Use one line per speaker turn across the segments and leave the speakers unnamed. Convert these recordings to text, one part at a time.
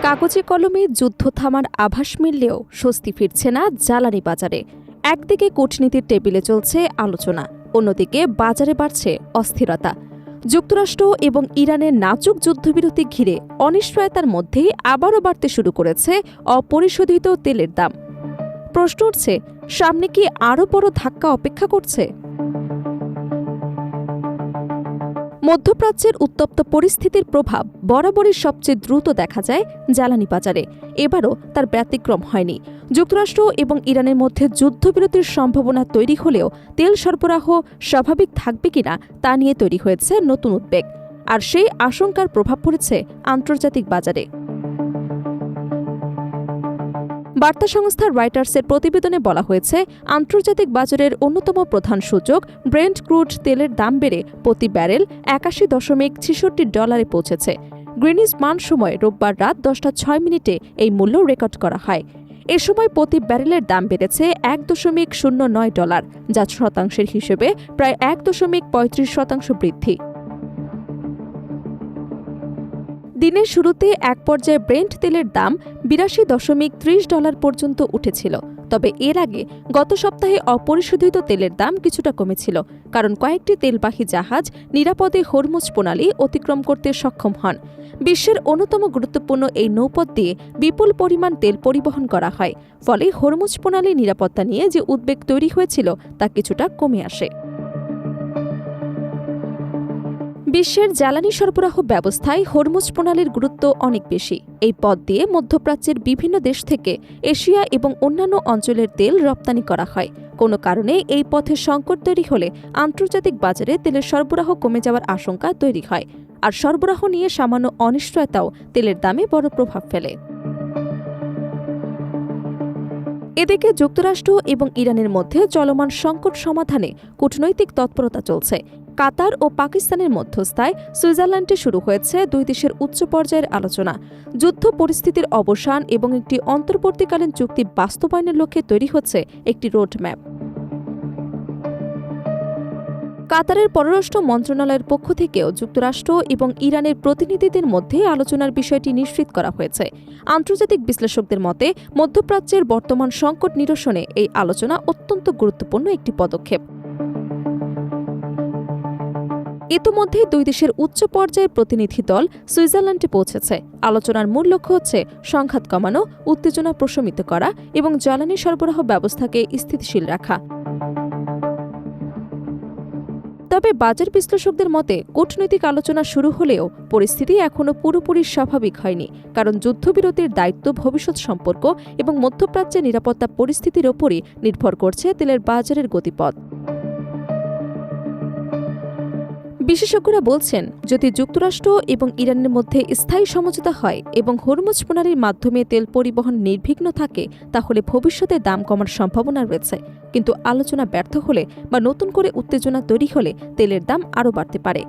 কাগজে কলমে যুদ্ধ থামার আভাস মিললেও স্বস্তি ফিরছে না জ্বালানি বাজারে। একদিকে কূটনীতির টেবিলে চলছে আলোচনা, অন্যদিকে বাজারে বাড়ছে অস্থিরতা। যুক্তরাষ্ট্র এবং ইরানের নাজুক যুদ্ধবিরতি ঘিরে অনিশ্চয়তার মধ্যেই আবারও বাড়তে শুরু করেছে অপরিশোধিত তেলের দাম। প্রশ্ন উঠছে, সামনে কি আরও বড় ধাক্কা অপেক্ষা করছে? মধ্যপ্রাচ্যের উত্তপ্ত পরিস্থিতির প্রভাব বরাবরই সবচেয়ে দ্রুত দেখা যায় জ্বালানি বাজারে। এবারও তার ব্যতিক্রম হয়নি। যুক্তরাষ্ট্র এবং ইরানের মধ্যে যুদ্ধবিরতির সম্ভাবনা তৈরি হলেও তেল সরবরাহ স্বাভাবিক থাকবে কিনা তা নিয়ে তৈরি হয়েছে নতুন উদ্বেগ, আর সেই আশঙ্কার প্রভাব পড়েছে আন্তর্জাতিক বাজারে। বার্তা সংস্থা রয়টার্সের প্রতিবেদনে বলা হয়েছে, আন্তর্জাতিক বাজারের অন্যতম প্রধান সূচক ব্রেন্ট ক্রুড তেলের দাম বেড়ে প্রতি ব্যারেল $81.66 পৌঁছেছে। গ্রিনিচ মান সময় রোববার রাত 10:06 এই মূল্য রেকর্ড করা হয়। এ সময় প্রতি ব্যারেলের দাম বেড়েছে $1.09, যা শতাংশের হিসেবে প্রায় 1.35% বৃদ্ধি। দিনের শুরুতে এক পর্যায়ে ব্রেন্ট তেলের দাম $82.30 পর্যন্ত উঠেছিল। তবে এর আগে গত সপ্তাহে অপরিশোধিত তেলের দাম কিছুটা কমেছিল, কারণ কয়েকটি তেলবাহী জাহাজ নিরাপদে হরমুজ প্রণালী অতিক্রম করতে সক্ষম হন। বিশ্বের অন্যতম গুরুত্বপূর্ণ এই নৌপথ দিয়ে বিপুল পরিমাণ তেল পরিবহন করা হয়, ফলে হরমুজ প্রণালী নিরাপত্তা নিয়ে যে উদ্বেগ তৈরি হয়েছিল তা কিছুটা কমে আসে। বিশ্বের জ্বালানি সরবরাহ ব্যবস্থায় হরমুজ প্রণালীর গুরুত্ব অনেক বেশি। এই পথ দিয়ে মধ্যপ্রাচ্যের বিভিন্ন দেশ থেকে এশিয়া এবং অন্যান্য অঞ্চলের তেল রপ্তানি করা হয়। কোনো কারণে এই পথে সংকট তৈরি হলে আন্তর্জাতিক বাজারে তেলের সরবরাহ কমে যাওয়ার আশঙ্কা তৈরি হয়, আর সরবরাহ নিয়ে সামান্য অনিশ্চয়তাও তেলের দামে বড় প্রভাব ফেলে। এদিকে যুক্তরাষ্ট্র এবং ইরানের মধ্যে চলমান সংকট সমাধানে কূটনৈতিক তৎপরতা চলছে। কাতার ও পাকিস্তানের মধ্যস্থায় সুইজারল্যান্ডে শুরু হয়েছে দুই দেশের উচ্চ পর্যায়ের আলোচনা। যুদ্ধ পরিস্থিতির অবসান এবং একটি অন্তর্বর্তীকালীন চুক্তি বাস্তবায়নের লক্ষ্যে তৈরি হচ্ছে একটি রোডম্যাপ। কাতারের পররাষ্ট্র মন্ত্রণালয়ের পক্ষ থেকেও যুক্তরাষ্ট্র এবং ইরানের প্রতিনিধিদের মধ্যে আলোচনার বিষয়টি নিশ্চিত করা হয়েছে। আন্তর্জাতিক বিশ্লেষকদের মতে, মধ্যপ্রাচ্যের বর্তমান সংকট নিরসনে এই আলোচনা অত্যন্ত গুরুত্বপূর্ণ একটি পদক্ষেপ। ইতোমধ্যে দুই দেশের উচ্চ পর্যায়ের প্রতিনিধি দল সুইজারল্যান্ডে পৌঁছেছে। আলোচনার মূল লক্ষ্য হচ্ছে সংঘাত কমানো, উত্তেজনা প্রশমিত করা এবং জ্বালানি সরবরাহ ব্যবস্থাকে স্থিতিশীল রাখা। তবে বাজার বিশ্লেষকদের মতে, কূটনৈতিক আলোচনা শুরু হলেও পরিস্থিতি এখনও পুরোপুরি স্বাভাবিক হয়নি, কারণ যুদ্ধবিরতির দায়িত্ব ভবিষ্যৎ সম্পর্ক এবং মধ্যপ্রাচ্যের নিরাপত্তা পরিস্থিতির ওপরই নির্ভর করছে তেলের বাজারের গতিপথ। বিশেষজ্ঞরা বলছেন, যদি যুক্তরাষ্ট্র এবং ইরানের মধ্যে স্থায়ী সমঝোতা হয় এবং হরমুজ প্রণালীর মাধ্যমে তেল পরিবহন নির্বিঘ্ন থাকে, তাহলে ভবিষ্যতে দাম কমার সম্ভাবনা রয়েছে। কিন্তু আলোচনা ব্যর্থ হলে বা নতুন করে উত্তেজনা তৈরি হলে তেলের দাম আরও বাড়তে পারে।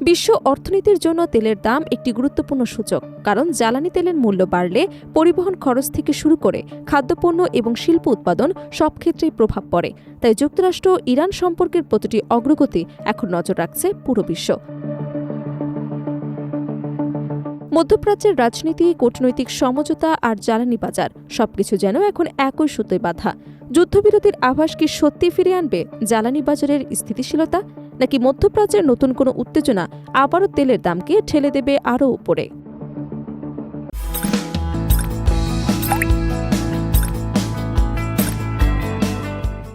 বিশ্ব অর্থনীতির জন্য তেলের দাম একটি গুরুত্বপূর্ণ সূচক, কারণ জ্বালানি তেলের মূল্য বাড়লে পরিবহন খরচ থেকে শুরু করে খাদ্যপণ্য এবং শিল্প উৎপাদন সব ক্ষেত্রেই প্রভাব পড়ে। তাই যুক্তরাষ্ট্র ইরান সম্পর্কের প্রতিটি অগ্রগতি এখন নজর রাখছে পুরো বিশ্ব। মধ্যপ্রাচ্যের রাজনীতি, কূটনৈতিক সমঝোতা আর জ্বালানি বাজার সবকিছু যেন এখন একই সুতোয় বাঁধা। যুদ্ধবিরতির আভাস কি সত্যি ফিরে আনবে জ্বালানি বাজারের স্থিতিশীলতা, নাকি মধ্যপ্রাচ্যের নতুন কোনো উত্তেজনা আবারও তেলের দামকে ঠেলে দেবে আরও উপরে?